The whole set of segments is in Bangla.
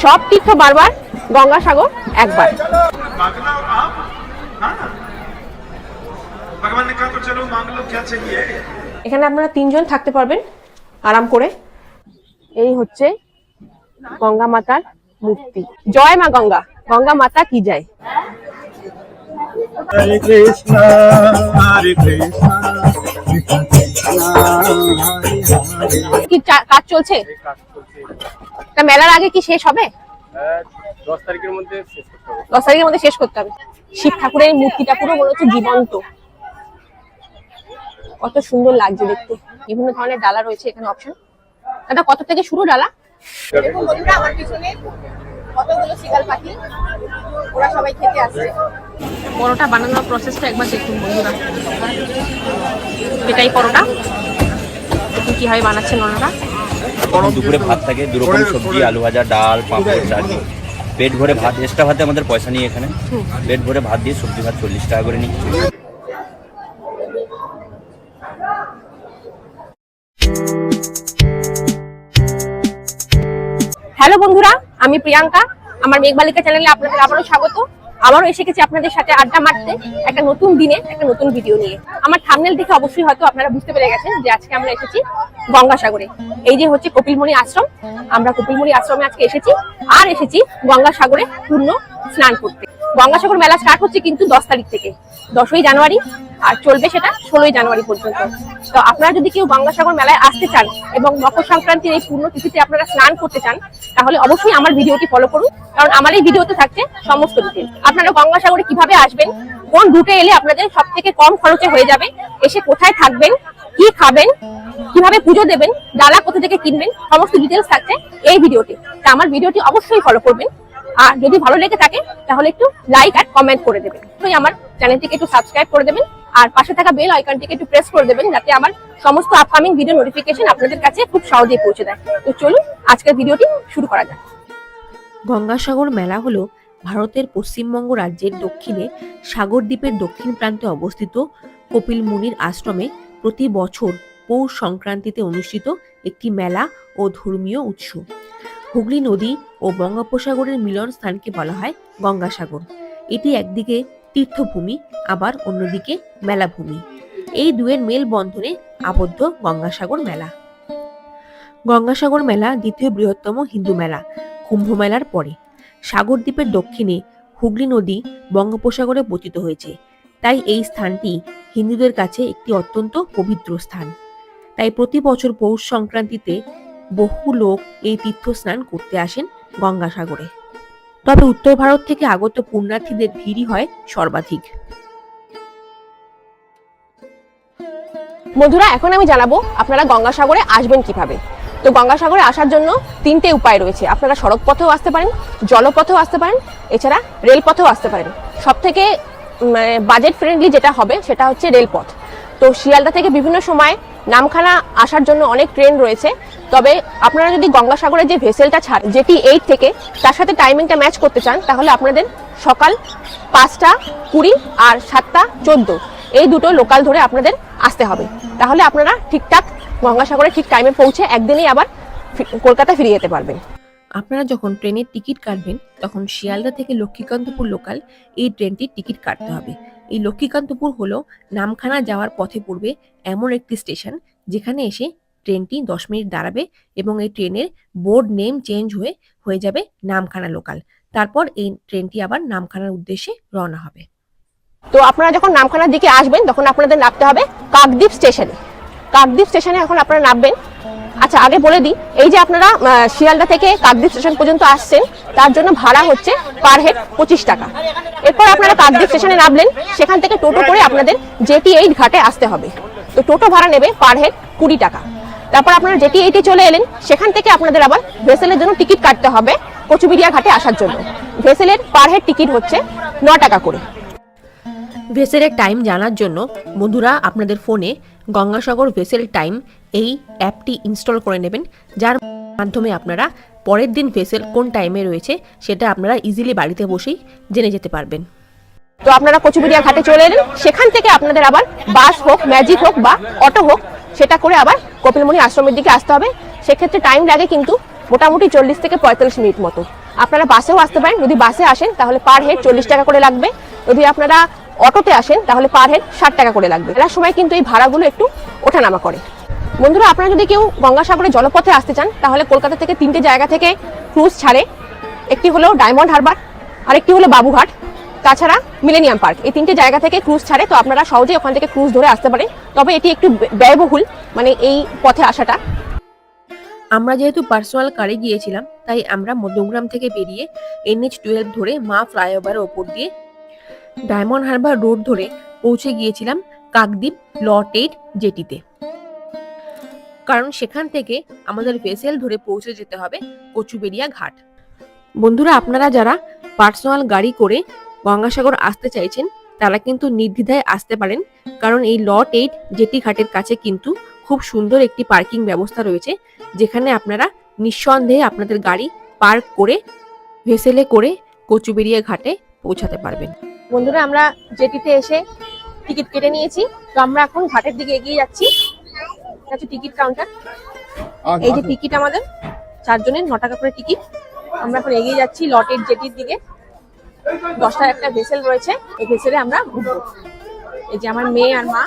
সব তীর্থ বারবার, গঙ্গাসাগর একবার। এখানে আপনারা 3 জন থাকতে পারবেন আরাম করে। এই হচ্ছে গঙ্গা মাতার মূর্তি। জয় মা গঙ্গা, গঙ্গা মাতা কি জয়। হরে কৃষ্ণ হরে কৃষ্ণ কি কাজ চলছে? মেলার আগে কি শেষ হবে? 10 তারিখের মধ্যে শেষ করতে হবে। 10 তারিখের মধ্যে শেষ করতে হবে। শিব ঠাকুরের মূর্তিটা পুরো মনে হচ্ছে জীবন্ত, কত সুন্দর লাগছে দেখতে। বিভিন্ন ধরনের ডালা রয়েছে এখানে অপশন। দাদা কত থেকে শুরু ডালা? দেখুন বন্ধুরা, আমার পিছনে কতগুলো শিগাল পাখি, ওরা সবাই খেতে আসছে। পরোটা বানানোর প্রসেসটা একবার দেখুন বন্ধুরা। এটাই পরোটা, দেখুন কিভাবে বানাচ্ছেন ওনারা। দুপুরে ভাত থাকে, 2 রকম সবজি, আলু ভাজা, ডাল, পাঁপড়, চাটনি। পেট ভরে ভাত, এক্সট্রা ভাতে আমাদের পয়সা নিয়ে এখানে পেট ভরে ভাত দিয়ে সবজি ভাত 40 টাকা করে নিই। হ্যালো বন্ধুরা, আমি প্রিয়াঙ্কা। আমার মেঘবালিকা চ্যানেলে আপনাদের আবারও স্বাগত। আবারও এসে গেছি আপনাদের সাথে আড্ডা মারতে, একটা নতুন দিনে একটা নতুন ভিডিও নিয়ে। আমার থাম্বনেল দেখে অবশ্যই হয়তো আপনারা বুঝতে পেরে গেছেন যে আজকে আমরা এসেছি গঙ্গাসাগরে। এই যে হচ্ছে কপিলমুনি আশ্রম, আমরা কপিলমুনি আশ্রমে আজকে এসেছি, আর এসেছি গঙ্গাসাগরে পূর্ণ স্নান করতে। গঙ্গাসাগর মেলা স্টার্ট হচ্ছে কিন্তু 10 তারিখ থেকে, 10ই জানুয়ারি, আর চলবে সেটা 16ই জানুয়ারি পর্যন্ত। তো আপনারা যদি কেউ গঙ্গাসাগর মেলায় আসতে চান এবং মকর সংক্রান্তির এই পূর্ণ তিথিতে আপনারা স্নান করতে চান, তাহলে অবশ্যই আমার ভিডিওটি ফলো করুন, কারণ আমার এই ভিডিওতে থাকছে সমস্ত ডিটেইলস। আপনারা গঙ্গাসাগরে কিভাবে আসবেন, কোন রুটে এলে আপনাদের সব থেকে কম খরচে হয়ে যাবে, এসে কোথায় থাকবেন, কি খাবেন, কিভাবে পুজো দেবেন, ডালা কোথা থেকে কিনবেন, সমস্ত ডিটেইলস থাকছে এই ভিডিওতে। তা আমার ভিডিওটি অবশ্যই ফলো করবেন, আর যদি ভালো লেগে থাকে তাহলে একটু লাইক আর কমেন্ট করে দেবেন। তো আমার চ্যানেলটিকে একটু সাবস্ক্রাইব করে দেবেন, আর পাশে থাকা বেল আইকনটিকে একটু প্রেস করে দেবেন, যাতে আমার সমস্ত আপকামিং ভিডিও নোটিফিকেশন আপনাদের কাছে খুব সহজেই পৌঁছে দেয়। তো চলুন আজকের ভিডিওটি শুরু করা যাক। গঙ্গাসাগর মেলা হলো ভারতের পশ্চিমবঙ্গ রাজ্যের দক্ষিণে সাগর দ্বীপের দক্ষিণ প্রান্তে অবস্থিত কপিলমুনির আশ্রমে প্রতি বছর পৌষ সংক্রান্তিতে অনুষ্ঠিত একটি মেলা ও ধর্মীয় উৎসব। হুগলি নদী ও বঙ্গোপসাগরের মিলন স্থানকে বলা হয় গঙ্গাসাগর। এটি একদিকে তীর্থভূমি, আবার অন্যদিকে মেলাভূমি। এই দুয়ের মেলবন্ধনে আবদ্ধ গঙ্গাসাগর মেলা। গঙ্গাসাগর মেলা দ্বিতীয় বৃহত্তম হিন্দু মেলা কুম্ভ মেলার পরে। সাগর দ্বীপের দক্ষিণে হুগলি নদী বঙ্গোপসাগরে পতিত হয়েছে, তাই এই স্থানটি হিন্দুদের কাছে একটি অত্যন্ত পবিত্র স্থান। তাই প্রতি বছর পৌষ সংক্রান্তিতে বহু লোক এই তীর্থ স্নান করতে আসেন গঙ্গাসাগরে। তবে উত্তর ভারত থেকে আগত পুণ্যার্থীদের ভিড়ই হয় সর্বাধিক। বন্ধুরা, এখন আমি জানাবো আপনারা গঙ্গাসাগরে আসবেন কিভাবে। তো গঙ্গাসাগরে আসার জন্য 3টে উপায় রয়েছে। আপনারা সড়ক পথেও আসতে পারেন, জলপথেও আসতে পারেন, এছাড়া রেলপথেও আসতে পারেন। সব থেকে বাজেট ফ্রেন্ডলি যেটা হবে সেটা হচ্ছে রেলপথ। তো শিয়ালদা থেকে বিভিন্ন সময় নামখানা আসার জন্য অনেক ট্রেন রয়েছে। তবে আপনারা যদি গঙ্গাসাগরের যে ভেসেলটা ছাড়, যেটি 8 থেকে, তার সাথে টাইমিংটা ম্যাচ করতে চান, তাহলে আপনাদের সকাল 5টা 20 আর 7টা 14 এই দুটো লোকাল ধরে আপনাদের আসতে হবে। তাহলে আপনারা ঠিকঠাক গঙ্গাসাগরে ঠিক টাইমে পৌঁছে একদিনেই আবার কলকাতা ফিরে যেতে পারবেন। আপনারা যখন ট্রেনের টিকিট কাটবেন, তখন শিয়ালদা থেকে লক্ষ্মীকান্তপুর লোকাল এই ট্রেনটির টিকিট কাটতে হবে। এই লক্ষ্মীকান্তপুর হলো নামখানা যাওয়ার পথে পড়বে এমন একটি স্টেশন, যেখানে এসে ট্রেনটি 10 মিনিট দাঁড়াবে এবং এই ট্রেনের বোর্ড নেম চেঞ্জ হয়ে যাবে নামখানা লোকাল। তারপর এই ট্রেনটি আবার নামখানার উদ্দেশ্যে রওনা হবে। তো আপনারা যখন নামখানার দিকে আসবেন, তখন আপনাদের নামতে হবে কাকদ্বীপ স্টেশনে। কাকদ্বীপ স্টেশনে এখন আপনারা নামবেন। আচ্ছা, আগে বলে দিই, এই যে আপনারা শিয়ালদা থেকে কাকদ্বীপ স্টেশন পর্যন্ত আসছেন, তার জন্য ভাড়া হচ্ছে পার হেড 25 টাকা। এরপর আপনারা কাকদ্বীপ স্টেশনে নামলেন, সেখান থেকে টোটো করে আপনাদের জেটি 8 ঘাটে আসতে হবে। তো টোটো ভাড়া নেবে পার হেড 20 টাকা। তারপর আপনারা জেটি 8-এ চলে এলেন, সেখান থেকে আপনাদের আবার ভেসেলের জন্য টিকিট কাটতে হবে কচুবিড়িয়া ঘাটে আসার জন্য। ভেসেলের পার হেড টিকিট হচ্ছে 9 টাকা করে। ভেসেলের টাইম জানার জন্য বন্ধুরা আপনাদের ফোনে গঙ্গাসাগর ভেসেল টাইম এই অ্যাপটি ইনস্টল করে নেবেন, যার মাধ্যমে আপনারা পরের দিন ভেসেল কোন টাইমে রয়েছে সেটা আপনারা ইজিলি বাড়িতে বসেই জেনে যেতে পারবেন। তো আপনারা কচুবিড়িয়া ঘাটে চলে এলেন, সেখান থেকে আপনাদের আবার বাস হোক, ম্যাজিক হোক বা অটো হোক, সেটা করে আবার কপিলমুনি আশ্রমের দিকে আসতে হবে। সেক্ষেত্রে টাইম লাগে কিন্তু মোটামুটি 40 থেকে 45 মিনিট মতো। আপনারা বাসেও আসতে পারেন। যদি বাসে আসেন তাহলে পার হেড 40 টাকা করে লাগবে। যদি আপনারা অটোতে আসেন তাহলে পার হেড 60 টাকা করে লাগবে। মেলার সময় কিন্তু এই ভাড়াগুলো একটু ওঠানামা করে। বন্ধুরা, আপনারা যদি কেউ গঙ্গাসাগরে জলপথে আসতে চান তাহলে কলকাতা থেকে 3টে জায়গা থেকে ক্রুজ ছাড়ে। একটি হলো ডায়মন্ড হারবার, আরেকটি হলো বাবুঘাট, তাছাড়া মিলেনিয়াম পার্ক। এই 3টে জায়গা থেকে ক্রুজ ছাড়ে, তো আপনারা সহজেই ওখান থেকে ক্রুজ ধরে আসতে পারেন। তবে এটি একটু ব্যয়বহুল, মানে এই পথে আসাটা। আমরা যেহেতু পার্সোনাল কারে গিয়েছিলাম তাই আমরা মধ্যমগ্রাম থেকে বেরিয়ে NH-12 ধরে মা ফ্লাইওভারের ওপর দিয়ে ডায়মন্ড হারবার রোড ধরে পৌঁছে গিয়েছিলাম কাকদ্বীপ লট 8 জেটিতে, কারণ সেখান থেকে আমাদের ভেসেল ধরে পৌঁছে যেতে হবে কচুবেড়িয়া ঘাট। বন্ধুরা, আপনারা যারা পার্সোনাল গাড়ি করে গঙ্গাসাগর আসতে চাইছেন তারা কিন্তু নির্দ্বিধায় আসতে পারেন, কারণ এই লট 8 জেটি ঘাটের কাছে কিন্তু খুব সুন্দর একটি পার্কিং ব্যবস্থা রয়েছে, যেখানে আপনারা নিঃসন্দেহে আপনাদের গাড়ি পার্ক করে ভেসেলে করে কচুবেড়িয়া ঘাটে পৌঁছাতে পারবেন। বন্ধুরা, আমরা জেটিতে এসে টিকিট কেটে নিয়েছি, তো আমরা এখন ঘাটের দিকে এগিয়ে যাচ্ছি। এটা হচ্ছে টিকিট কাউন্টার। এই যে টিকিট আমাদের 4 জনের 9 টাকা করে টিকিট। আমরা এখন এগিয়ে যাচ্ছি লট 8 জেটির দিকে। 10টার একটা ভেসেল রয়েছে, এই ভেসেলে আমরা ঘুরবো। এই যে আমার মেয়ে আর মা।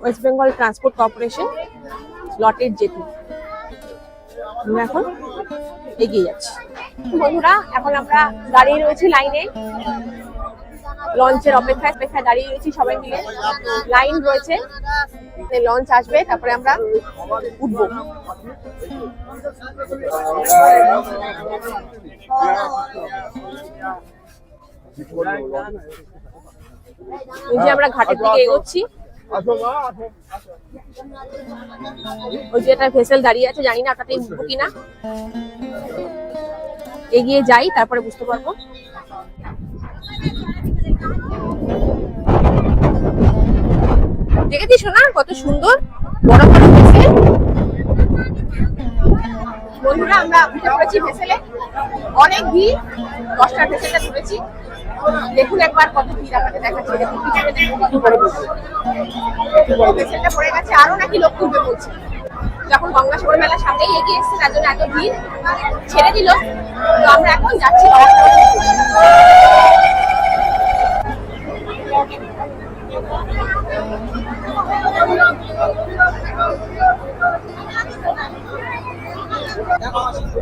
ওয়েস্ট বেঙ্গল ট্রান্সপোর্ট কর্পোরেশন লট 8 জেটি। আমরা এখন এগিয়ে যাচ্ছি। বন্ধুরা, এখন আমরা দাঁড়িয়ে রয়েছি লাইনে, লঞ্চের অপেক্ষায় দাঁড়িয়ে রয়েছি সবাই মিলে। লাইন রয়েছে, লঞ্চ আসবে, তারপরে আমরা উঠবো। এই যে আমরা ঘাটের দিকে এগোচ্ছি। ওই যে একটা ভেসেল দাঁড়িয়ে আছে, জানি না ওটাতেই উঠবো কিনা। এগিয়ে যাই, তারপরে বুঝতে পারবো। দেখেছিস না কত সুন্দর বড় বড় ভেসেল। বন্ধুরা, আমরা উঠে পড়েছি ভেসেলে। অনেক ভিড়, 10টার ভেসেলটা ধরেছি। দেখুন একবার কত ভিড় আপনাদের দেখাচ্ছি। দেখুন পিছনে ভেসেলটা পড়ে গেছে, আরো নাকি লোক তুলবে বলছে। যখন গঙ্গাসাগর মেলার সামনেই এগিয়ে এসছে, তার জন্য এত ভিড়। ছেড়ে দিল, তো আমরা এখন যাচ্ছি।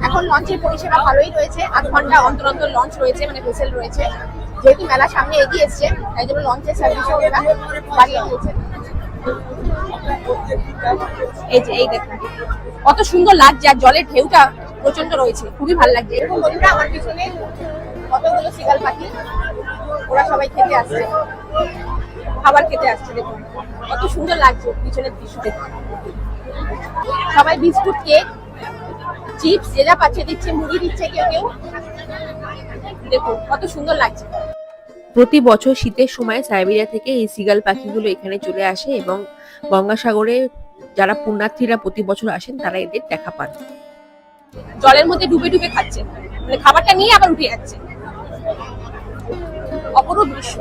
এখন লঞ্চের পরিষেবা ভালোই রয়েছে, 8 ঘন্টা অন্তর অন্তর লঞ্চ রয়েছে, মানে ভেসেল রয়েছে। যেহেতু মেলার সামনে এগিয়ে এসছে, তাই জন্য লঞ্চের সার্ভিসও ওরা বাড়িয়ে দিয়েছে। এই যে এই দেখুন কত সুন্দর লাগছে, আর জলের ঢেউটা প্রচন্ড রয়েছে, খুবই ভালো লাগছে। এরকম বন্ধুরা, আমার পিছনে কতগুলো সিগাল পাখি, ওরা সবাই খেতে আসছে, খাবার খেতে আসছে। দেখুন কত সুন্দর লাগছে পিছনের দৃশ্য দেখুন। সবাই বিস্কুট, কেক, চিপস যে যা পাচ্ছে দিচ্ছে, মুড়ি দিচ্ছে কেউ কেউ। দেখুন কত সুন্দর লাগছে। প্রতি বছর শীতের সময় সাইবেরিয়া থেকে এই সিগাল পাখিগুলো এখানে চলে আসে এবং গঙ্গাসাগরে যারা পুণ্যার্থীরা প্রতি বছর আসেন তারা এদের দেখা পান। জলের মধ্যে ডুবে ডুবে খাচ্ছে, মানে খাবারটা নিয়ে আবার উঠে যাচ্ছে। অপরূপ দৃশ্য।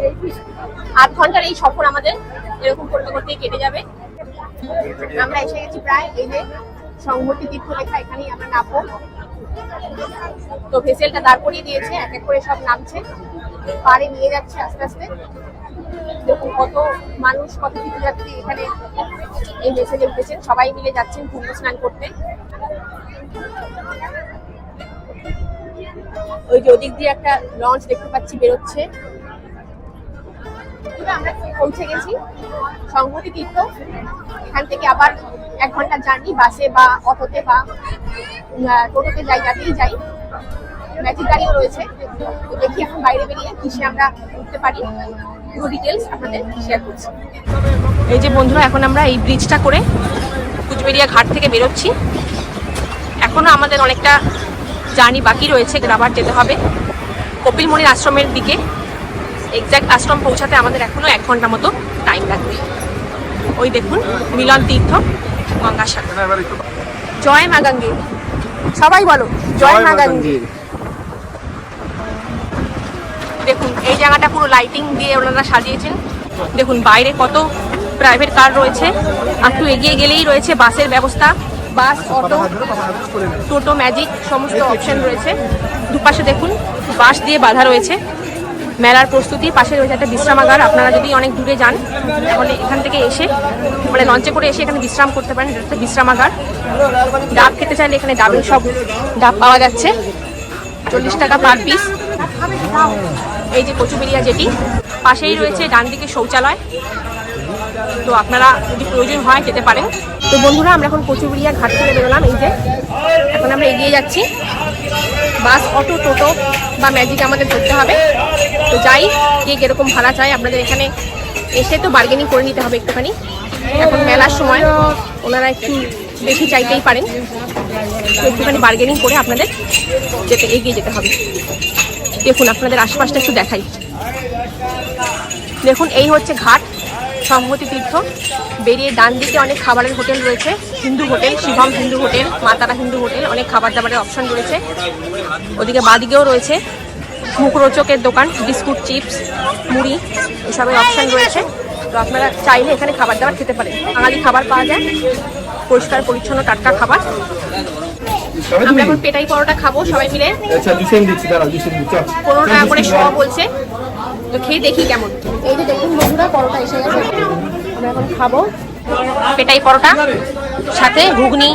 8 ঘন্টার এই সফর আমাদের এরকম করতে করতেই কেটে যাবে। আমরা এসে গেছি প্রায়। এই যে সংহতি তীর্থ লেখা, এখানেই আমরা নামবো। তো ভেসেলটা দাঁড় করিয়ে দিয়েছে, এক এক করে সব নামছে, পাড়ে নিয়ে যাচ্ছে আস্তে আস্তে। দেখুন কত মানুষ, কত তীর্থযাত্রী এখানে এই ভেসেলে উঠেছেন, সবাই মিলে যাচ্ছেন পুণ্য স্নান করতে। ওই যে ওদিক দিয়ে একটা লঞ্চ দেখতে পাচ্ছি বেরোচ্ছে। আমরা পৌঁছে গেছি সংহতি তীর্থ। এখান থেকে আবার 1 ঘন্টার জার্নি, বাসে বা অটোতে বা টোটোতে যাই, যাতেই যাই। ম্যাজিক গাড়িও রয়েছে। তো দেখি এখন বাইরে বেরিয়ে কিসে আমরা উঠতে পারি, পুরো ডিটেলস আপনাদের শেয়ার করছি। এই যে বন্ধুরা, এখন আমরা এই ব্রিজটা করে কুচবেড়িয়া ঘাট থেকে বেরোচ্ছি। এখনো আমাদের অনেকটা জার্নি বাকি রয়েছে, আবার যেতে হবে কপিল মুনির আশ্রমের দিকে। এক্সাক্ট আশ্রম পৌঁছাতে আমাদের এখনো 1 ঘন্টা মতো টাইম লাগবে। ওই দেখুন মিলন তীর্থ গঙ্গাসাগর। জয় মা গঙ্গে, সবাই বলো জয় মা গঙ্গে। দেখুন এই জায়গাটা পুরো লাইটিং দিয়ে ওনারা সাজিয়েছেন। দেখুন বাইরে কত প্রাইভেট কার রয়েছে, আর একটু এগিয়ে গেলেই রয়েছে বাসের ব্যবস্থা। বাস, অটো, টোটো, ম্যাজিক সমস্ত অপশন রয়েছে। দুপাশে দেখুন বাঁশ দিয়ে বাঁধা রয়েছে। মেলার প্রস্তুতি, পাশে রয়েছে একটা বিশ্রামাগার। আপনারা যদি অনেক দূরে যান তাহলে এখান থেকে এসে মানে লঞ্চে করে এসে এখানে বিশ্রাম করতে পারেন। এটা হচ্ছে বিশ্রামাগার। ডাব খেতে চাইলে এখানে ডাবের সব ডাব পাওয়া যাচ্ছে, 40 টাকা পার পিস। এই যে কচুবেড়িয়া জেটি, পাশেই রয়েছে ডান দিকে শৌচালয়। তো আপনারা যদি প্রয়োজন হয় যেতে পারেন। তো বন্ধুরা আমরা এখন কচুবেড়িয়া ঘাট থেকে বেরোলাম। এই যে এখন আমরা এগিয়ে যাচ্ছি। বাস, অটো, টোটো বা ম্যাজিক আমাদের ধরতে হবে। তো যাই, কে কিরকম ভাড়া চাই আপনাদের এখানে এসে তো বার্গেনিং করে নিতে হবে একটুখানি। এখন মেলার সময় ওনারা একটু বেশি চাইতেই পারেন, তো একটুখানি বার্গেনিং করে আপনাদের এগিয়ে যেতে হবে। দেখুন আপনাদের আশপাশটা একটু দেখাই। দেখুন এই হচ্ছে ঘাট সংহতি তীর্থ। বেরিয়ে ডান দিকে অনেক খাবারের হোটেল রয়েছে, হিন্দু হোটেল, শিবম হিন্দু হোটেল, মা তারা হিন্দু হোটেল, অনেক খাবার দাবারের অপশন রয়েছে। ওদিকে বাদিকেও রয়েছে মুখরোচকের দোকান, বিস্কুট, চিপস, মুড়ি এসবের অপশন রয়েছে। তো আপনারা চাইলে এখানে খাবার দাবার খেতে পারেন। বাঙালি খাবার পাওয়া যায়, পরিষ্কার পরিচ্ছন্ন টাটকা খাবার। আমরা এখন পেটাই পরোটা খাবো সবাই মিলে। 15 টাকা করে শ বলছে। তো খেয়ে দেখি কেমন। এই যে দেখুন বন্ধুরা পরোটা এসে গেছে, আমরা এখন খাবো পেটাই পরোটা, সাথে ঘুগনি,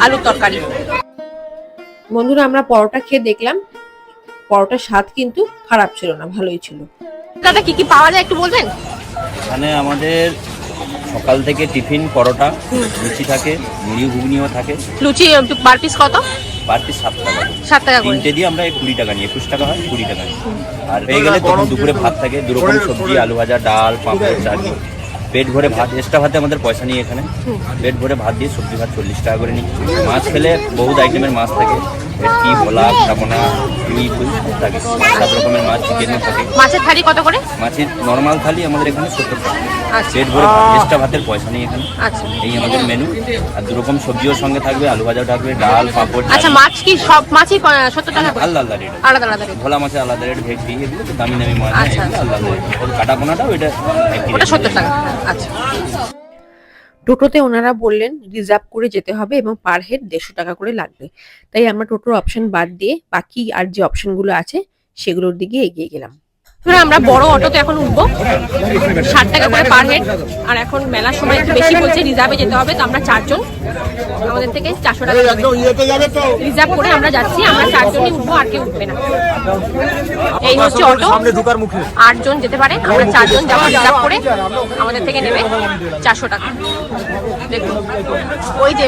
আলুর তরকারি। বন্ধুরা আমরা পরোটা খেয়ে দেখলাম, পরোটার স্বাদ কিন্তু খারাপ ছিল না, ভালোই ছিল। দাদা কি কি পাওয়া যায় একটু বলবেন? এখানে আমাদের সকাল থেকে টিফিন পরোটা, লুচি থাকে, মুড়ি ঘুগনিও থাকে। লুচি পার পিস কত? পার পিস 7 টাকা। 7 টাকা করে। তিনটে দিয়ে আমরা 20 টাকা নিই, 21 টাকা হয়, 20 টাকা নিই। আর হয়ে গেলে তখন দুপুরে ভাত থাকে, 2 রকম সবজি, আলু ভাজা, ডাল, পাঁপড়, চাটনি। পেট ভরে ভাত, এক্সট্রা ভাতে আমাদের পয়সা নিই এখানে। পেট ভরে ভাত দিয়ে সবজি ভাত 40 টাকা করে নিই। মাছ খেলে বহুত আইটেমের মাছ থাকে, ভেটকি, ভোলা, সামনা, রুই ফুল থাকে, 7 রকমের মাছ, চিকেনও থাকে। মাছের থালি কত করে? মাছের নর্মাল থালি আমাদের এখানে 70 টাকা। আচ্ছা। পেট ভরে ভাত, এক্সট্রা ভাতের পয়সা নেই এখানে। আচ্ছা। এই আমাদের মেনু। আর 2 রকম সবজিও সঙ্গে থাকবে, আলু ভাজাও থাকবে, ডাল, পাঁপড়। আচ্ছা মাছ কি সব মাছই 70 টাকা করে? আলাদা আলাদা রেট, আলাদা আলাদা রেট। ভোলা মাছের আলাদা রেট, ভেটকি এগুলো তো দামি দামি মাছ, আচ্ছা, এগুলো আলাদা রেট। ওর কাটা পোনাটাও এটা ওটা 70 টাকা। আচ্ছা। টোটোতে ওনারা বললেন রিজার্ভ করে যেতে হবে এবং পার হেড 150 টাকা করে লাগবে। তাই আমরা টোটোর অপশন বাদ দিয়ে বাকি আর যে অপশনগুলো আছে সেগুলোর দিকে এগিয়ে গেলাম। আমরা বড় অটোতে এখন উঠবো, 60 টাকা করে পার হেড। আর এখন মেলার সময় একটু বেশি বলছে, রিজার্ভে যেতে হবে। তো আমরা 4 জন, আমাদের থেকে 400 টাকা রিজার্ভ করে আমরা যাচ্ছি। আমরা 4 জনই উঠবো, আর কেউ উঠবে না। এই হচ্ছে অটো, 8 জন যেতে পারে। আমরা 4 জন যাবো রিজার্ভ করে, আমাদের থেকে নেবে 400 টাকা। দেখুন ওই যে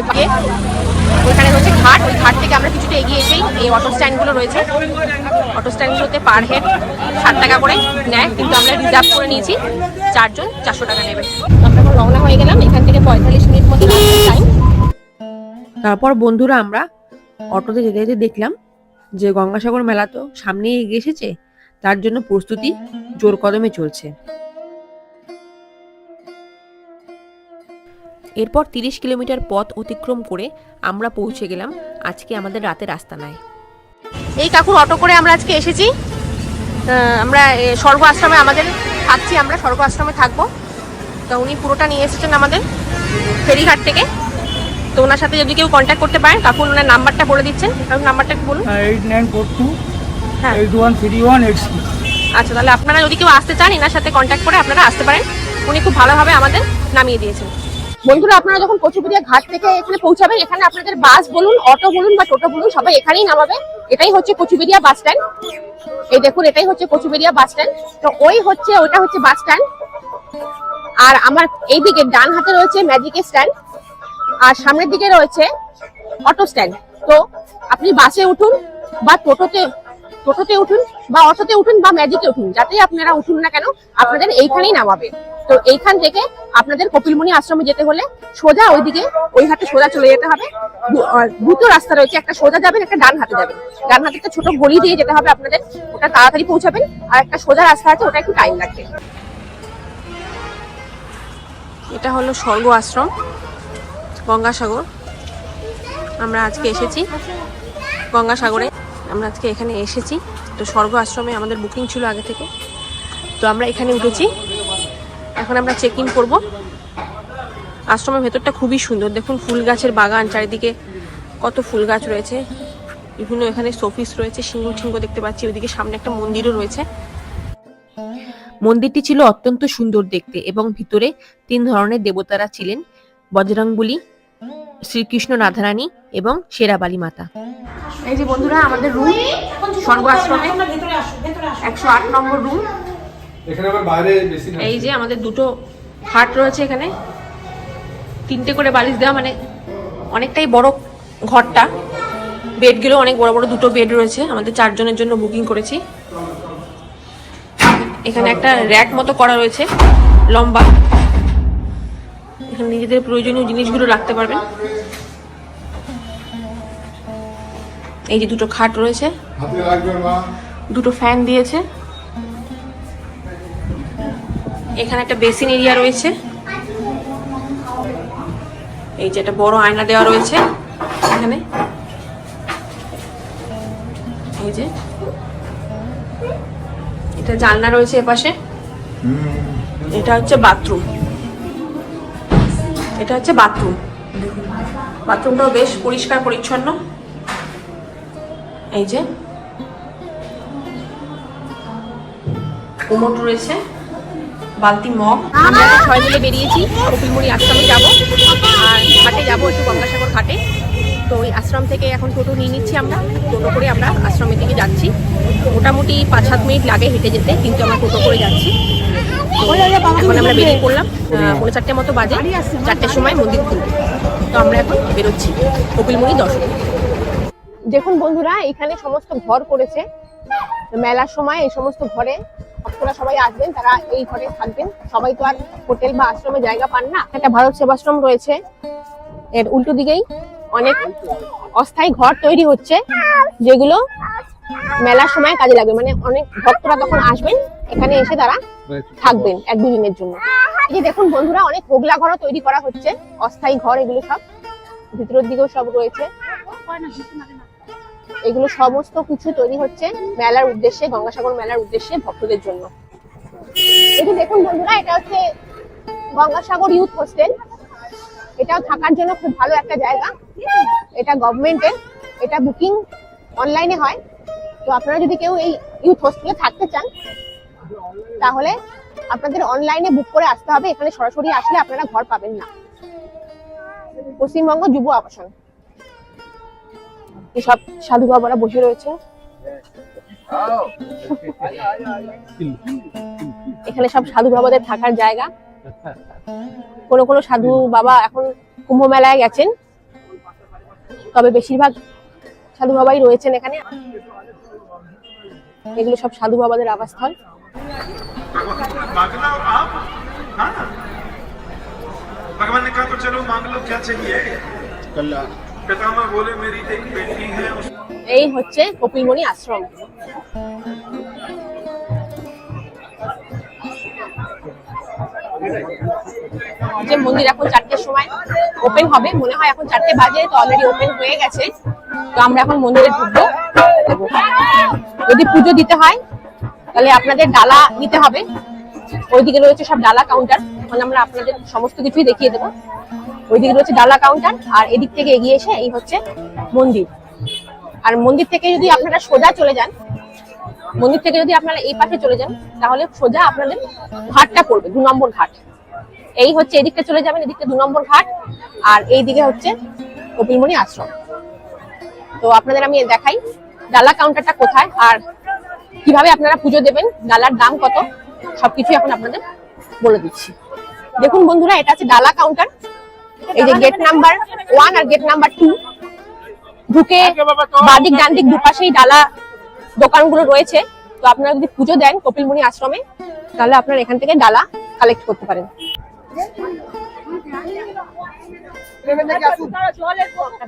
ওইখানে হচ্ছে ঘাট, ওই ঘাট থেকে আমরা কিছুটা এগিয়ে এসেই এই অটো স্ট্যান্ডগুলো রয়েছে। অটো স্ট্যান্ডগুলোতে পার হেড 60 টাকা করে নেয়, কিন্তু আমরা রিজার্ভ করে নিয়েছি। 4 জন 400 টাকা নেবে। আমরা এখন রওনা হয়ে গেলাম, এখান থেকে 45 মিনিট মতো টাইম। তারপর বন্ধুরা আমরা অটোতে যেতে যেতে দেখলাম যে গঙ্গাসাগর মেলা তো সামনেই এগিয়ে এসেছে, তার জন্য প্রস্তুতি জোর কদমে চলছে। এরপর 30 কিলোমিটার পথ অতিক্রম করে আমরা পৌঁছে গেলাম আজকে আমাদের রাতের আস্তানায়। এই কাকুর অটো করে আমরা আজকে এসেছি। আমরা স্বর্গ আশ্রমে আমাদের থাকছি, আমরা স্বর্গ আশ্রমে থাকবো। তো উনি পুরোটা নিয়ে এসেছেন আমাদের ফেরিঘাট থেকে। তো ওনার সাথে যদি কেউ কন্ট্যাক্ট করতে পারেন, কাকুর ওনার নাম্বারটা বলে দিচ্ছেন। কাকুর নাম্বারটা একটু বলুন। 8942 হ্যাঁ 813186। আচ্ছা, তাহলে আপনারা যদি কেউ আসতে চান এনার সাথে কন্ট্যাক্ট করে আপনারা আসতে পারেন। উনি খুব ভালোভাবে আমাদের নামিয়ে দিয়েছেন। বন্ধুরা আপনারা যখন কচুবেড়িয়া ঘাট থেকে এখানে পৌঁছাবেন, এখানে আপনাদের বাস বলুন, অটো বলুন বা টোটো বলুন, সবাই এখানেই নামাবে। এটাই হচ্ছে কচুবেড়িয়া বাস স্ট্যান্ড। এই দেখুন এটাই হচ্ছে কচুবেড়িয়া বাস স্ট্যান্ড। তো ওইটা হচ্ছে বাস স্ট্যান্ড। আর আমার এইদিকে ডান হাতে রয়েছে ম্যাজিকের স্ট্যান্ড, আর সামনের দিকে রয়েছে অটো স্ট্যান্ড। তো আপনি বাসে উঠুন বা টোটোতে উঠুন বা অটোতে উঠুন বা ম্যাজিকে উঠুন, যাতেই আপনারা উঠুন না কেন আপনাদের এইখানেই নামাবে। তো এইখান থেকে আপনাদের কপিলমুনি আশ্রমে যেতে হলে সোজা ওইদিকে ওই হাতে সোজা চলে যেতে হবে। দুটো রাস্তা রয়েছে, একটা সোজা যাবেন, একটা ডান হাতে যাবেন। ডান হাতে একটা ছোট গলি দিয়ে যেতে হবে আপনাদের, ওটা তাড়াতাড়ি পৌঁছাবেন। আর একটা সোজা রাস্তা আছে, ওটা একটু টাইম লাগবে। এটা হলো স্বর্গ আশ্রম গঙ্গাসাগর। আমরা আজকে এসেছি গঙ্গাসাগরে, আমরা আজকে এখানে এসেছি। তো স্বর্গ আশ্রমে আমাদের বুকিং ছিল আগে থেকে, তো আমরা এখানে উঠেছি। এখন আমরা চেক ইন করবো। আশ্রমের ভেতরটা খুবই সুন্দর, দেখুন ফুল গাছের বাগান, চারিদিকে কত ফুল গাছ রয়েছে, বিভিন্ন এখানে শোপিস রয়েছে, সিংহ টিংহ দেখতে পাচ্ছি, ওইদিকে সামনে একটা মন্দিরও রয়েছে। মন্দিরটি ছিল অত্যন্ত সুন্দর দেখতে এবং ভিতরে 3 ধরনের দেবতারা ছিলেন, বজরংবলী, শ্রীকৃষ্ণ, রাধারানী এবং শেরাবালি মাতা। এই যে বন্ধুরা আমাদের রুম স্বর্গ আশ্রমে 108 নম্বর রুম। এখানে আবার বাইরে বেশি না। এই যে আমাদের দুটো খাট রয়েছে, এখানে 3টে করে বালিশ দেওয়া, মানে অনেকটাই বড় ঘরটা। বেডগুলো অনেক বড় বড়, 2টো বেড রয়েছে, আমাদের 4 জনের জন্য বুকিং করেছি। এখানে একটা র‍্যাক মতো করা রয়েছে লম্বা, এখানে নিজেদের প্রয়োজনীয় জিনিসগুলো রাখতে পারবেন। এই যে 2টো খাট রয়েছে, 2টো ফ্যান দিয়েছে, এখানে একটা বেসিন এরিয়া রয়েছে, এই যে একটা বড় আয়না দেওয়া রয়েছে এখানে, এই যে এটা জানলা রয়েছে এপাশে, এটা হচ্ছে বাথরুম, এটা হচ্ছে বাথরুম। বাথরুমটাও বেশ পরিষ্কার পরিচ্ছন্ন। এই যে কোমোড রয়েছে, বালতি, মগ। আমরা সবাই মিলে বেরিয়েছি কপিলমুনি আশ্রমে যাব, আর ঘাটে যাব, একটু গঙ্গাসাগর ঘাটে। তো ওই আশ্রম থেকে এখন টোটো নিয়ে নিচ্ছি আমরা, টোটো করে আমরা আশ্রমের দিকে যাচ্ছি। মোটামুটি 5-7 মিনিট লাগে হেঁটে যেতে, কিন্তু আমরা টোটো করে যাচ্ছি। তো এখন আমরা বেরিয়ে পড়লাম, 4:30 মতো বাজে, 4টের সময় মন্দির খুলবে। তো আমরা এখন বেরোচ্ছি কপিলমুনি দর্শন। দেখুন বন্ধুরা, এখানে সমস্ত ঘর করেছে মেলার সময়। এই সমস্ত ঘরে আপনারা সবাই আসবেন, তারা এই ঘরে থাকবেন। সবাই তো আর হোটেল বা আশ্রমে জায়গা পান না। একটা ভারত সেবাশ্রম রয়েছে, এর উল্টো দিকেই অনেক অস্থায়ী ঘর তৈরি হচ্ছে, যেগুলো মেলার সময় কাজে লাগবে। মানে অনেক ভক্তরা তখন আসবেন, এখানে এসে তারা থাকবেন 1-2 দিনের জন্য। এই যে দেখুন বন্ধুরা, অনেক হোগলা ঘরও তৈরি করা হচ্ছে, অস্থায়ী ঘর। এগুলো সব ভিতরের দিকেও সব রয়েছে, এগুলো সমস্ত কিছু তৈরি হচ্ছে মেলার উদ্দেশ্যে, গঙ্গাসাগর মেলার উদ্দেশ্যে ভক্তদের জন্য। এই যে দেখুন বন্ধুরা, এটা হচ্ছে গঙ্গাসাগর ইউথ হোস্টেল। এটাও থাকার জন্য খুব ভালো একটা জায়গা। এটা গভর্নমেন্টের, এটা বুকিং অনলাইনে হয়। তো আপনারা যদি কেউ এই ইউথ হোস্টেলে থাকতে চান, তাহলে আপনাদের অনলাইনে বুক করে আসতে হবে। এখানে সরাসরি আসলে আপনারা ঘর পাবেন না। পশ্চিমবঙ্গ যুব আবাসন। এসব সাধু বাবারা বসে রয়েছে, এখানে সব সাধু বাবাদের থাকার জায়গা। কোনো সাধু বাবা এখন কুম্ভ মেলায় গেছেন, তবে বেশিরভাগ সাধু বাবাই রয়েছেন এখানে। এগুলো সব সাধু বাবাদের আবাসস্থল। भगवान ने कहा तो चलो मांग लो क्या चाहिए। कल्याण पितामह बोले मेरी एक बेटी है। এই হচ্ছে কপিলমুনি আশ্রম। যে মন্দির এখন 4টের সময় ওপেন হবে, মনে হয় এখন 4টে বাজে, তো অলরেডি ওপেন হয়ে গেছে। তো আমরা এখন মন্দিরে ঢুকবো। যদি পুজো দিতে হয় তাহলে আপনাদের ডালা নিতে হবে, ওইদিকে রয়েছে সব ডালা কাউন্টার। মানে আমরা আপনাদের সমস্ত কিছুই দেখিয়ে দেবো। ওইদিকে রয়েছে ডালা কাউন্টার, আর এদিক থেকে এগিয়ে এসে এই হচ্ছে মন্দির। আর মন্দির থেকে যদি আপনারা সোজা চলে যান, মন্দির থেকে যদি আপনারা এই পাশে চলে যান, তাহলে সোজা আপনাদের ঘাটটা পড়বে, 2 নম্বর ঘাট। এই হচ্ছে এদিকটা চলে যাবেন, এদিকটা 2 নম্বর ঘাট, আর এই দিকে হচ্ছে কপিলমুনি আশ্রম। তো আপনাদের আমি দেখাই ডালা কাউন্টারটা কোথায়, আর কিভাবে আপনারা পুজো দেবেন, ডালার দাম কত, সবকিছু এখন আপনাদের বলে দিচ্ছি। দেখুন বন্ধুরা, এটা হচ্ছে ডালা কাউন্টার। এই যে গেট নাম্বার 1 আর গেট নাম্বার 2, ঢুকে বাদিক ডানদিক দুপাশেই ডালা দোকানগুলো রয়েছে। তো আপনারা যদি পুজো দেন কপিলমুনি আশ্রমে, তাহলে আপনারা এখান থেকে ডালা কালেক্ট করতে পারেন।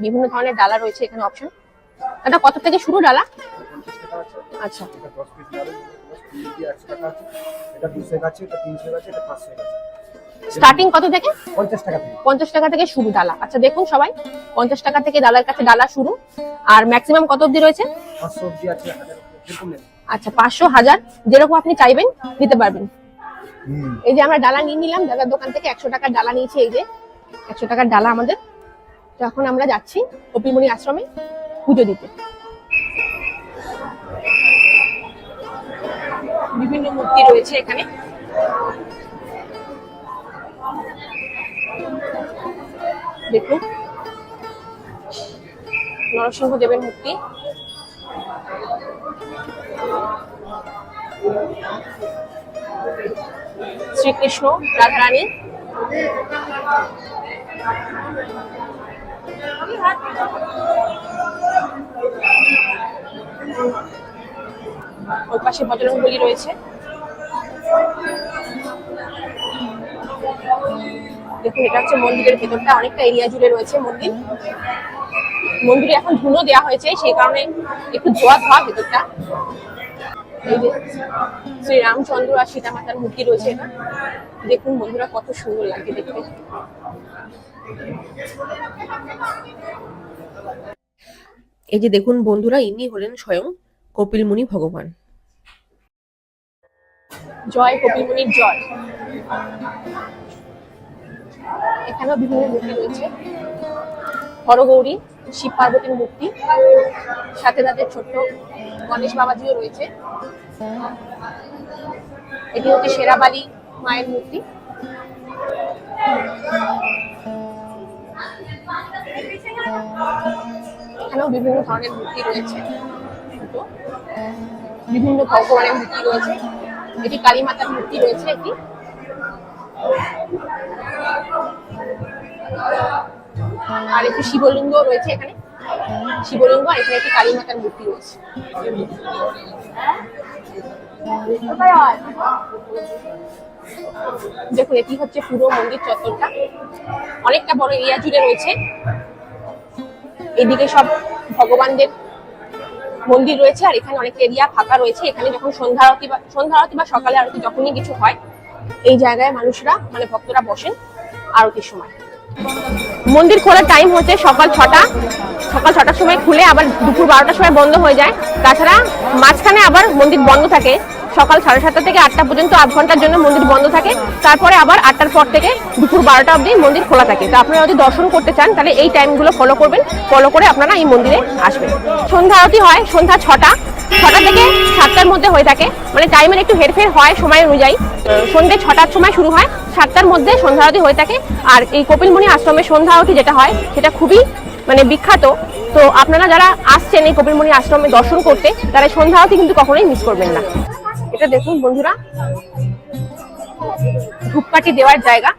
বিভিন্ন ধরনের ডালা রয়েছে এখানে অপশন। এটা কত থেকে শুরু ডালা? আচ্ছা, স্টার্টিং কত থেকে? 50 টাকা থেকে শুরু ডালা। আচ্ছা দেখুন সবাই, 50 টাকা থেকে ডালার কাছে ডালা শুরু। আর ম্যাক্সিমাম কত অবধি রয়েছে? 500 অবধি আছে, 1000 যেরকম নেবেন। আচ্ছা, 500, 1000 যেরকম আপনি চাইবেন নিতে পারবেন। এই যে আমরা ডালা নিয়ে নিলাম দাদার দোকান থেকে, 100 টাকার ডালা নিয়েছি। এই যে 100 টাকার ডালা আমাদের। তো এখন আমরা যাচ্ছি কপিলমুনি আশ্রমে পুজো দিতে। বিভিন্ন মূর্তি রয়েছে এখানে। দেখুন নরসিংহ দেবের মূর্তি, শ্রীকৃষ্ণ, রাধারানী, ওর পাশে বজরংবলী রয়েছে। দেখুন এটা হচ্ছে মন্দিরের ভেতরটা, অনেকটা এরিয়া জুড়ে রয়েছে মন্দির। মন্দিরে এখন ধুনো দেওয়া হয়েছে, সেই কারণে একটু ধোয়া ধোয়া ভেতরটা। এই যে শ্রী রামচন্দ্র আর সীতা মাতার মূর্তি রয়েছে এটা। দেখুন বন্ধুরা কত সুন্দর লাগে দেখতে। এই যে দেখুন বন্ধুরা, ইনি হলেন স্বয়ং কপিলমুনি ভগবান। জয় কপিলমুনির জয়। এখানেও বিভিন্ন মূর্তি রয়েছে, হরগৌরী, শিব পার্বতীর মূর্তি, সাথে তাদের ছোট্ট গণেশ বাবাজিও রয়েছে। এটি হচ্ছে শেরাবালি মায়ের মূর্তি। এখানেও বিভিন্ন ধরনের মূর্তি রয়েছে, বিভিন্ন ভগবানের মূর্তি রয়েছে। এটি কালী মাতার মূর্তি রয়েছে একটি। আর একটি শিবলিঙ্গ রয়েছে এখানে, শিবলিঙ্গ, আর এখানে একটি কালী মাতার মূর্তি রয়েছে। দেখুন এটি হচ্ছে পুরো মন্দির চত্বরটা, অনেকটা বড় এরিয়া জুড়ে রয়েছে। এদিকে সব ভগবানদের মন্দির রয়েছে, আর এখানে অনেক এরিয়া ফাঁকা রয়েছে। এখানে যখন সন্ধ্যা আরতি বা সকালে আরতি যখনই কিছু হয়, এই জায়গায় মানুষরা মানে ভক্তরা বসেন আরতির সময়। মন্দির খোলার টাইম হচ্ছে সকাল 6টার সময় খুলে আবার দুপুর 12টার সময় বন্ধ হয়ে যায়। তাছাড়া মাঝখানে আবার মন্দির বন্ধ থাকে, সকাল 7:30 থেকে 8টা পর্যন্ত 8 ঘন্টার জন্য মন্দির বন্ধ থাকে। তারপরে আবার 8টার পর থেকে দুপুর 12টা অবধি মন্দির খোলা থাকে। তো আপনারা যদি দর্শন করতে চান তাহলে এই টাইমগুলো ফলো করবেন, ফলো করে আপনারা এই মন্দিরে আসবেন। সন্ধ্যা আরতি হয় সন্ধ্যা 6টা থেকে 7টার মধ্যে হয়ে থাকে, মানে টাইমের একটু হেরফের হয় সময় অনুযায়ী। সন্ধ্যে 6টার সময় শুরু হয়, 7টার মধ্যে সন্ধ্যা আরতি হয়ে থাকে। আর এই কপিলমুনি আশ্রমে সন্ধ্যা আরতি যেটা হয় সেটা খুবই মানে বিখ্যাত। তো আপনারা যারা আসছেন এই কপিলমুনি আশ্রমে দর্শন করতে, তারা সন্ধ্যা আরতি কিন্তু কখনোই মিস করবেন না। এটা দেখুন বন্ধুরা, ধূপকাঠি দেওয়ার জায়গা।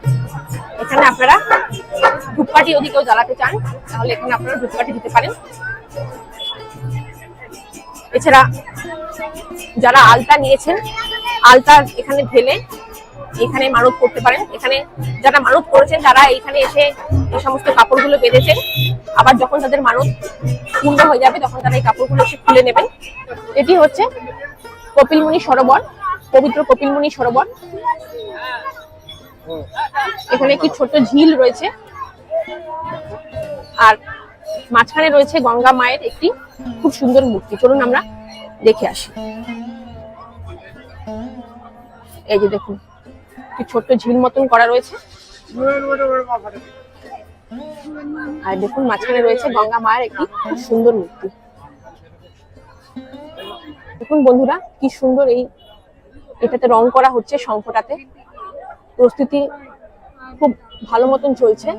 এখানে আপনারা ধূপকাঠি যদি কেউ জ্বালাতে চান তাহলে এখানে আপনারা ধূপকাঠি দিতে পারেন। এছাড়া যারা আলতা নিয়েছেন, আলতা এখানে ঢেলে এখানে মানত করতে পারেন। এখানে যারা মানত করেছেন তারা এখানে এসে এই সমস্ত কাপড়গুলো বেঁধেছেন। আবার যখন তাদের মানত পূর্ণ হয়ে যাবে তখন তারা এই কাপড়গুলো এসে খুলে নেবেন। এটি হচ্ছে কপিলমুনি সরোবর, পবিত্র কপিলমুনি সরোবর। এখানে একটি ছোট্ট ঝিল রয়েছে, আর মাঝখানে রয়েছে গঙ্গা মায়ের একটি খুব সুন্দর মূর্তি। চলুন আমরা দেখে আসি। এই যে দেখুন একটি ছোট্ট ঝিল মতন করা রয়েছে, আর দেখুন মাঝখানে রয়েছে গঙ্গা মায়ের একটি খুব সুন্দর মূর্তি। দেখুন বন্ধুরা কি সুন্দর, এটাতে রং করা হচ্ছে, শঙ্খটাতে প্রস্তুতি খুব ভালো মতন চলছে।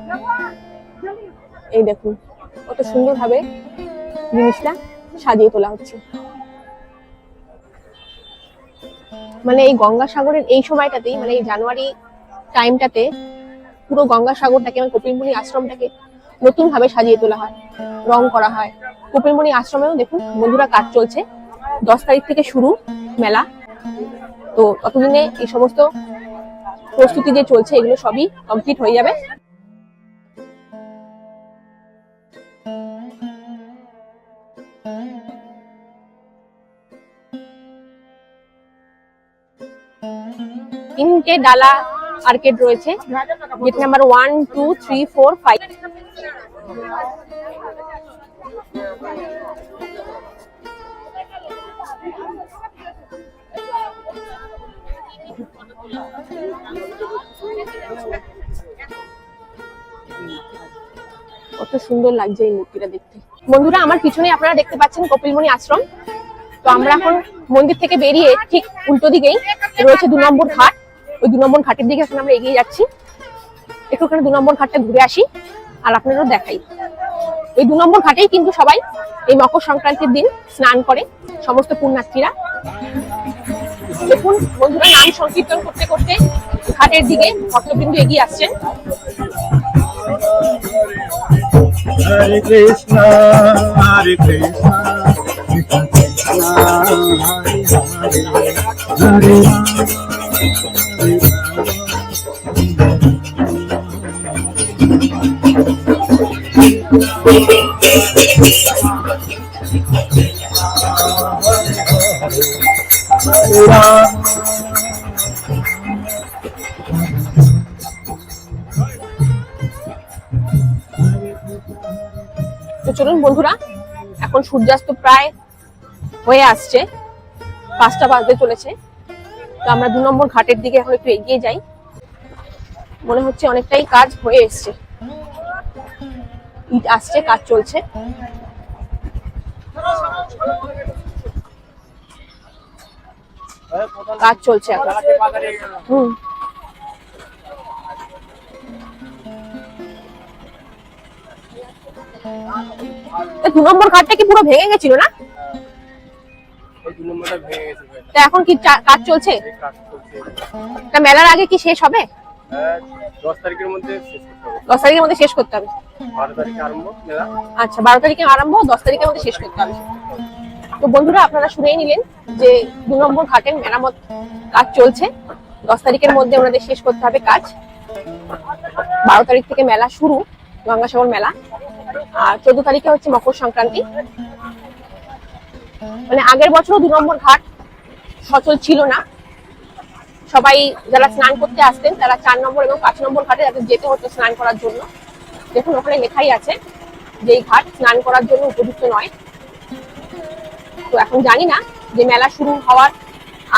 এই দেখুন কত সুন্দর ভাবে জিনিসটা সাজিয়ে তোলা হচ্ছে। মানে এই গঙ্গাসাগরের এই সময়টাতেই, মানে এই জানুয়ারি টাইমটাতে পুরো গঙ্গাসাগরটাকে, মানে কপিলমুনি আশ্রমটাকে নতুন ভাবে সাজিয়ে তোলা হয়, রং করা হয়। কপিলমুনি আশ্রমেও দেখুন বন্ধুরা কাজ চলছে, 10 তারিখ থেকে শুরু মেলা। তো ততদিনে এই সমস্ত প্রস্তুতি যে চলছে এগুলো সবই কমপ্লিট হয়ে যাবে। তিনটে ডালা আর্কেড রয়েছে, গেট নাম্বার 1, 2, 3, 4, 5। কত সুন্দর লাগছে এই মূর্তিটা দেখতে। বন্ধুরা, আমার পিছনে আপনারা দেখতে পাচ্ছেন কপিলমুনি আশ্রম। তো আমরা এখন মন্দির থেকে বেরিয়ে ঠিক উল্টো দিকেই রয়েছে 2 নম্বর ঘাট। ওই 2 নম্বর ঘাটের দিকে এখন আমরা এগিয়ে যাচ্ছি। একটু ওখানে 2 নম্বর ঘাটটা ঘুরে আসি আর আপনাদেরও দেখাই। এই 2 নম্বর ঘাটেই কিন্তু সবাই এই মকর সংক্রান্তির দিন স্নান করে সমস্ত পুণ্যার্থীরা। দেখুন বন্ধুরা, নাম সংকীর্তন করতে করতে ঘাটের দিকে ভক্তবৃন্দ এগিয়ে আসছেন। हरे कृष्णा हरे कृष्णा कृष्ण कृष्ण हरे हरे हरे তো চলুন বন্ধুরা, এখন সূর্যাস্ত প্রায় হয়ে আসছে, 5টা বাজতে চলেছে। তো আমরা 2 নম্বর ঘাটের দিকে এখন একটু এগিয়ে যাই। মনে হচ্ছে অনেকটাই কাজ হয়ে এসছে, ইট আসছে, কাজ চলছে। কাজ চলছে এখন। 2 নম্বর ঘাটটা কি পুরো ভেঙে গেছিল না? তা এখন কি কাজ চলছে? তা মেলার আগে কি শেষ হবে? 10 তারিখের মধ্যে শেষ করতে হবে। 10 তারিখের মধ্যে শেষ করতে হবে। 12 তারিখে আরম্ভ মেলা। আচ্ছা, 12 তারিখে আরম্ভ, 10 তারিখের মধ্যে শেষ করতে হবে। তো বন্ধুরা, আপনারা শুনেই নিলেন যে 2 নম্বর ঘাটের মেরামত কাজ চলছে। 10 তারিখের মধ্যে ওনাদের শেষ করতে হবে কাজ। 12 তারিখ থেকে মেলা শুরু, গঙ্গাসাগর মেলা। আর 14 তারিখে হচ্ছে মকর সংক্রান্তি। মানে আগের বছরও 2 নম্বর ঘাট সচল ছিল না। সবাই যারা স্নান করতে আসতেন তারা 4 নম্বর এবং 5 নম্বর ঘাটে তাদের যেতে হতো স্নান করার জন্য। দেখুন ওখানে লেখাই আছে যে এই ঘাট স্নান করার জন্য উপযুক্ত নয়। তো এখন জানি না যে মেলা শুরু হওয়ার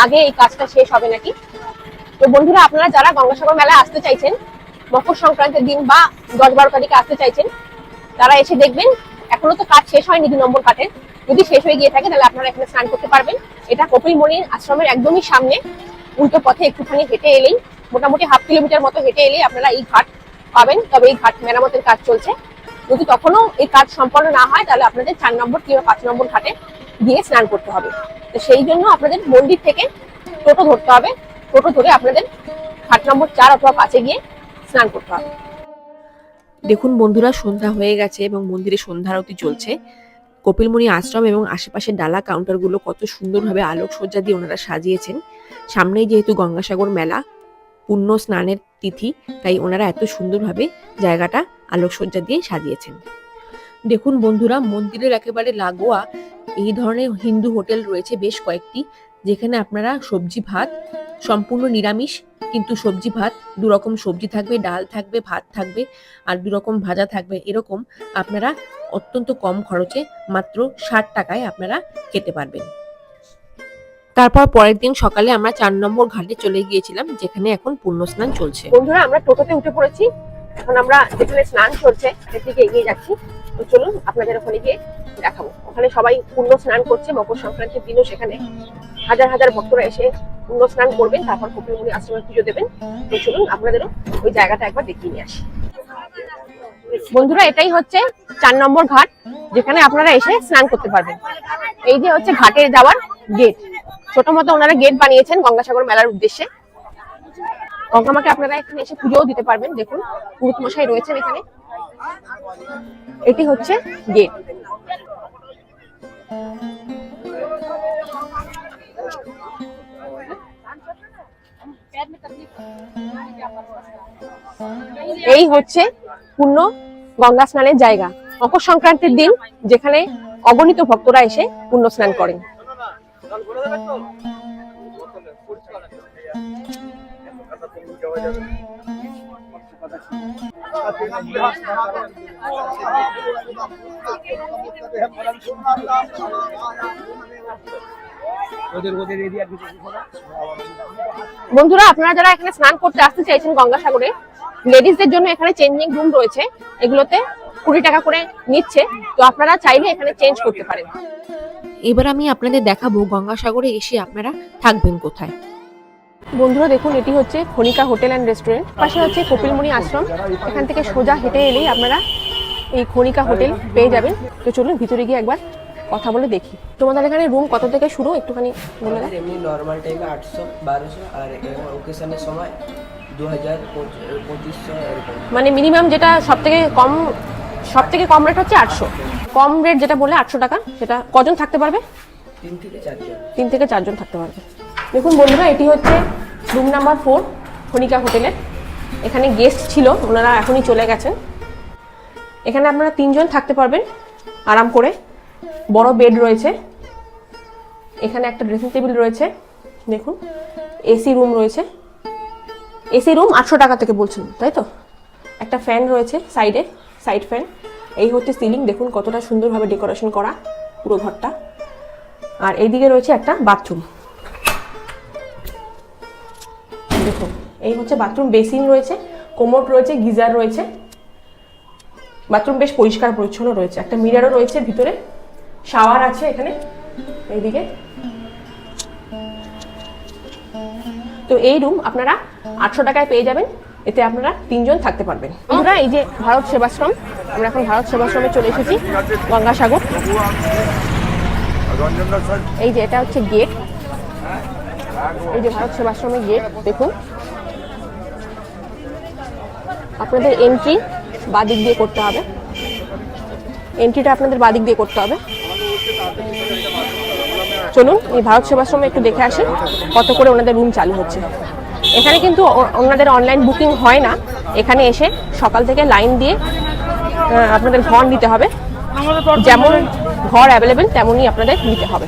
আগে এই কাজটা শেষ হবে নাকি। তো বন্ধুরা, আপনারা যারা গঙ্গাসাগর মেলায় আসতে চাইছেন মকর সংক্রান্তির দিন বা 10-12 তারিখে আসতে চাইছেন, তারা এসে দেখবেন এখনো তো কাজ শেষ হয়নি 2 নম্বর ঘাটের। যদি শেষ হয়ে গিয়ে থাকে তাহলে আপনারা এখানে স্নান করতে পারবেন। এটা কপিলমুনির আশ্রমের একদমই সামনে, উল্টো পথে একটুখানি হেঁটে এলেই, মোটামুটি 1/2 কিলোমিটার মতো হেঁটে এলেই আপনারা এই ঘাট পাবেন। তবে এই ঘাট মেরামতের কাজ চলছে। যদি তখনও এই কাজ সম্পন্ন না হয় তাহলে আপনাদের 4 নম্বর কিংবা 5 নম্বর ঘাটে গিয়ে স্নান করতে হবে। তো সেই জন্য আপনাদের মন্দির থেকে টোটো ধরতে হবে। টোটো ধরে আপনাদের ঘাট নম্বর 4 অথবা 5-এ গিয়ে স্নান করতে হবে। দেখুন বন্ধুরা, সন্ধ্যা হয়ে গেছে এবং মন্দিরে সন্ধ্যা আরতি চলছে। কপিলমুনি আশ্রম এবং আশেপাশের ডালা কাউন্টারগুলো কত সুন্দরভাবে আলোকসজ্জা দিয়ে ওনারা সাজিয়েছেন। সামনেই যেহেতু গঙ্গাসাগর মেলা, পুণ্য স্নানের তিথি, তাই ওনারা এত সুন্দরভাবে জায়গাটা আলোকসজ্জা দিয়ে সাজিয়েছেন। দেখুন বন্ধুরা, মন্দিরের একেবারে লাগোয়া এই ধরনের হিন্দু হোটেল রয়েছে বেশ কয়েকটি, যেখানে আপনারা সবজি ভাত, সম্পূর্ণ নিরামিষ কিন্তু সবজি ভাত, 2 রকম সবজি থাকবে, ডাল থাকবে, ভাত থাকবে আর 2 রকম ভাজা থাকবে। এরকম আপনারা অত্যন্ত কম খরচে মাত্র 60 টাকায় আপনারা খেতে পারবেন। তারপর পরের দিন সকালে আমরা 4 নম্বর ঘাটে চলে গিয়েছিলাম, যেখানে এখন পুণ্য স্নান চলছে। বন্ধুরা, আমরা টোটোতে উঠে পড়েছি। এখন আমরা যেখানে স্নান চলছে সেদিকে এগিয়ে যাচ্ছি। তো চলুন আপনাদের ওখানে গিয়ে দেখাবো। ওখানে সবাই পুণ্য স্নান করছে। মকর সংক্রান্তির দিনও সেখানে হাজার হাজার ভক্তরা এসে পুণ্য স্নান করবেন, তারপর কপিলমুনি আশ্রমে পুজো দেবেন। তো চলুন আপনাদেরও ওই জায়গাটা একবার দেখিয়ে নিয়ে আসি। বন্ধুরা, এটাই হচ্ছে 4 নম্বর ঘাট, যেখানে আপনারা এসে স্নান করতে পারবেন। এই যে হচ্ছে ঘাটে যাওয়ার গেট। ছোট মতো ওনারা গেট বানিয়েছেন গঙ্গাসাগর মেলার উদ্দেশ্যে। গঙ্গামাকে আপনারা এখানে এসে পুজোও দিতে পারবেন। দেখুন পুরোহিত মশাই রয়েছেন এখানে। এটি হচ্ছে গেট। এই হচ্ছে পূর্ণ গঙ্গা স্নানের জায়গা, মকর সংক্রান্তির দিন যেখানে অগণিত ভক্তরা এসে পুণ্য স্নান করেন। বন্ধুরা, আপনারা যারা এখানে স্নান করতে আসতে চাইছেন গঙ্গাসাগরে, লেডিসদের জন্য এখানে চেঞ্জিং রুম রয়েছে। এগুলোতে 20 টাকা করে নিচ্ছে। তো আপনারা চাইলে এখানে চেঞ্জ করতে পারেন। এবার আমি আপনাদের দেখাবো গঙ্গাসাগরে এসে আপনারা থাকবেন কোথায়। বন্ধুরা দেখুন, এটি হচ্ছে খনিকা হোটেল অ্যান্ড রেস্টুরেন্ট, পাশে হচ্ছে কপিলমুনি আশ্রম। এখান থেকে সোজা হেঁটে এলেই আপনারা এই খনিকা হোটেল পেয়ে যাবেন। তো চলুন ভিতরে গিয়ে একবার কথা বলে দেখি। তোমাদের এখানে রুম কত থেকে শুরু একটুখানি বলে দাও। এমনি নর্মাল টাইমে 800-1200 আর ওকেশনের সময় 2000-2500 এরকম। মানে মিনিমাম যেটা সব থেকে কম রেট হচ্ছে 800। কম রেট যেটা বললে 800 টাকা, সেটা কজন থাকতে পারবে? 3 থেকে 4 জন। 3 থেকে 4 জন থাকতে পারবে। দেখুন বন্ধুরা, এটি হচ্ছে রুম নাম্বার 4 খনিকা হোটেলের। এখানে গেস্ট ছিল, ওনারা এখনই চলে গেছেন। এখানে আপনারা 3 জন থাকতে পারবেন আরাম করে। বড় বেড রয়েছে, এখানে একটা ড্রেসিং টেবিল রয়েছে। দেখুন, এসি রুম রয়েছে। এসি রুম 800 টাকা থেকে বলছেন, তাই তো? একটা ফ্যান রয়েছে সাইডে, সাইড ফ্যান। এই হচ্ছে সিলিং, দেখুন কতটা সুন্দরভাবে ডেকোরেশন করা পুরো ঘরটা। আর এইদিকে রয়েছে একটা বাথরুম। দেখুন, এই হচ্ছে বাথরুম। বেসিন রয়েছে, কোমোড রয়েছে, গিজার রয়েছে। বাথরুম বেশ পরিষ্কার পরিচ্ছন্ন রয়েছে। একটা মিররও রয়েছে ভিতরে, শাওয়ার আছে এখানে এইদিকে। তো এই রুম আপনারা 800 টাকায় পেয়ে যাবেন। এতে আপনারা 3 জন থাকতে পারবেন। আমরা এই যে ভারত সেবাশ্রম, আমরা এখন ভারত সেবাশ্রমে চলে এসেছি, গঙ্গাসাগর। এই যে এটা হচ্ছে গেট, এই যে ভারত সেবাশ্রমের গেট। দেখুন, আপনাদের এন্ট্রি বাদিক দিয়ে করতে হবে। এন্ট্রিটা আপনাদের বাদিক দিয়ে করতে হবে। চলুন এই ভারত সেবাশ্রমে একটু দেখে আসি কত করে ওনাদের রুম চালু হচ্ছে। এখানে কিন্তু ওনাদের অনলাইন বুকিং হয় না। এখানে এসে সকাল থেকে লাইন দিয়ে আপনাদের ঘর নিতে হবে। যেমন ঘর অ্যাভেলেবেল তেমনই আপনাদের নিতে হবে।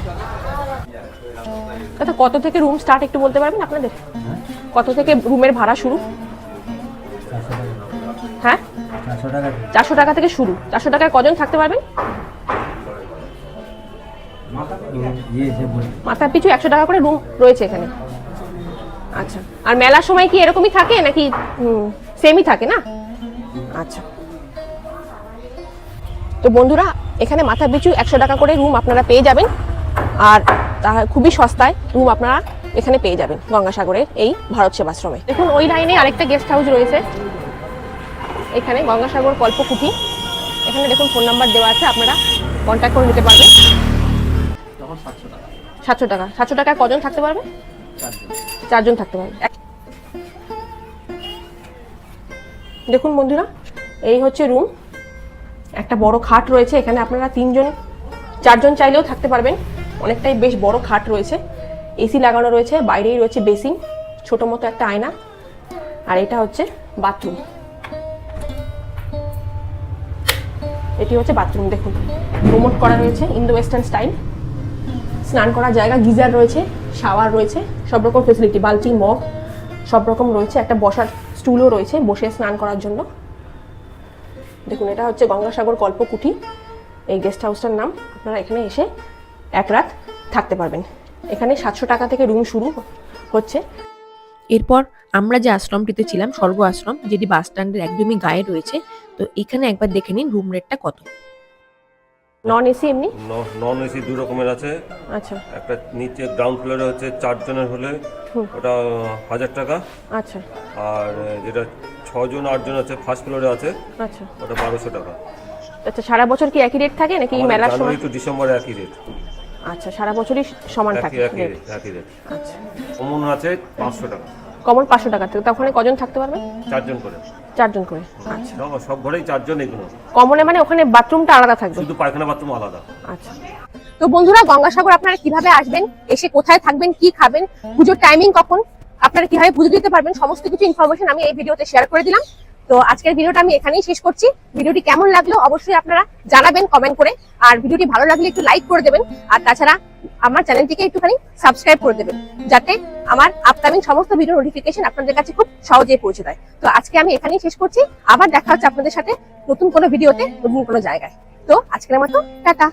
আচ্ছা, কত থেকে রুম স্টার্ট একটু বলতে পারবেন আপনাদের? কত থেকে রুমের ভাড়া শুরু? হ্যাঁ, 400 টাকা থেকে শুরু। 400 টাকায় কজন থাকতে পারবেন? মাথা পিছু 100 টাকা করে রুম রয়েছে এখানে। আচ্ছা, আর মেলার সময় কি এরকমই থাকে নাকি সেমই থাকে না? আচ্ছা, তো বন্ধুরা এখানে মাথা পিছু 100 টাকা করে রুম আপনারা পেয়ে যাবেন। আর তা খুবই সস্তায় রুম আপনারা এখানে পেয়ে যাবেন গঙ্গাসাগরের এই ভারত সেবাশ্রমে। দেখুন, ওই লাইনে আরেকটা গেস্ট হাউস রয়েছে এখানে, গঙ্গাসাগর কল্পকুঠি। এখানে দেখুন ফোন নাম্বার দেওয়া আছে, আপনারা কন্ট্যাক্ট করে নিতে পারবেন। 700 টাকা। 700 টাকায় কজন থাকতে পারবে? 4 জন থাকতে পারবে। দেখুন বন্ধুরা, এই হচ্ছে রুম। একটা বড় খাট রয়েছে এখানে, আপনারা 3 জন 4 জন চাইলেও থাকতে পারবেন। অনেকটাই বেশ বড় খাট রয়েছে, এসি লাগানো রয়েছে, বাইরেই রয়েছে বেসিন, ছোট মতো একটা আয়না। আর এটা হচ্ছে বাথরুম। এটি হচ্ছে বাথরুম। দেখুন, প্রমোট করা রয়েছে ইন্দো ওয়েস্টার্ন স্টাইল। স্নান করার জায়গা, গিজার রয়েছে, শাওয়ার রয়েছে, সব রকম ফেসিলিটি, বালতি, মগ সব রকম রয়েছে। একটা বসার স্টুলও রয়েছে বসে স্নান করার জন্য। দেখুন, এটা হচ্ছে গঙ্গাসাগর কল্পকুঠি, এই গেস্ট হাউসটার নাম। আপনারা এখানে এসে 1 রাত থাকতে পারবেন। এখানে 700 টাকা থেকে রুম শুরু হচ্ছে। এরপর আমরা যে আশ্রমটিতে ছিলাম, স্বর্গ আশ্রম, যেটি বাস স্ট্যান্ডের একদমই গায়ে রয়েছে। তো এখানে একবার দেখে নিন রুম রেটটা কত। নন এসি এমনি? নন এসি 2 রকমের আছে। আচ্ছা, একটা নিচে গ্রাউন্ড ফ্লোরে হচ্ছে 4 জনের হলে ওটা 1000 টাকা। আচ্ছা, আর যেটা 6 জন 8 জন আছে ফার্স্ট ফ্লোরে আছে, আচ্ছা, ওটা 1200 টাকা। আচ্ছা। সারা বছর কি একই রেট থাকে নাকি মেলার সময়? জানুয়ারি টু ডিসেম্বরে একই রেট। আচ্ছা, সারা বছরই সমান থাকে একই রেট। রেট। আচ্ছা, কমন আছে 500 টাকা। কমন 500 টাকা থেকে। তখন কজন থাকতে পারবে? 4 জন করে। 4 জন করে। আচ্ছা, সব ঘরেই 4 জন এগুলো। কমনে মানে ওখানে বাথরুমটা আলাদা থাকবে? শুধু পায়খানা বাথরুম আলাদা। আচ্ছা। তো বন্ধুরা, গঙ্গাসাগর আপনারা কিভাবে আসবেন, এসে কোথায় থাকবেন, কি খাবেন, পুজোর টাইমিং কখন, আপনারা কিভাবে পুজো দিতে পারবেন, সমস্ত কিছু ইনফরমেশন আমি এই ভিডিওতে শেয়ার করে দিলাম। তো আজকের ভিডিওটা আমি এখানেই শেষ করছি। ভিডিওটি কেমন লাগলো অবশ্যই আপনারা জানাবেন কমেন্ট করে। আর ভিডিওটি ভালো লাগলে একটু লাইক করে দেবেন। আর তাছাড়া আমার চ্যানেলটিকে একটুখানি সাবস্ক্রাইব করে দেবেন, যাতে আমার আপকামিং সমস্ত ভিডিও নোটিফিকেশন আপনাদের কাছে খুব সহজেই পৌঁছে যায়। তো আজকে আমি এখানেই শেষ করছি। আবার দেখা হচ্ছে আপনাদের সাথে নতুন কোনো ভিডিওতে, নতুন কোনো জায়গায়। তো আজকের মতো টাটা।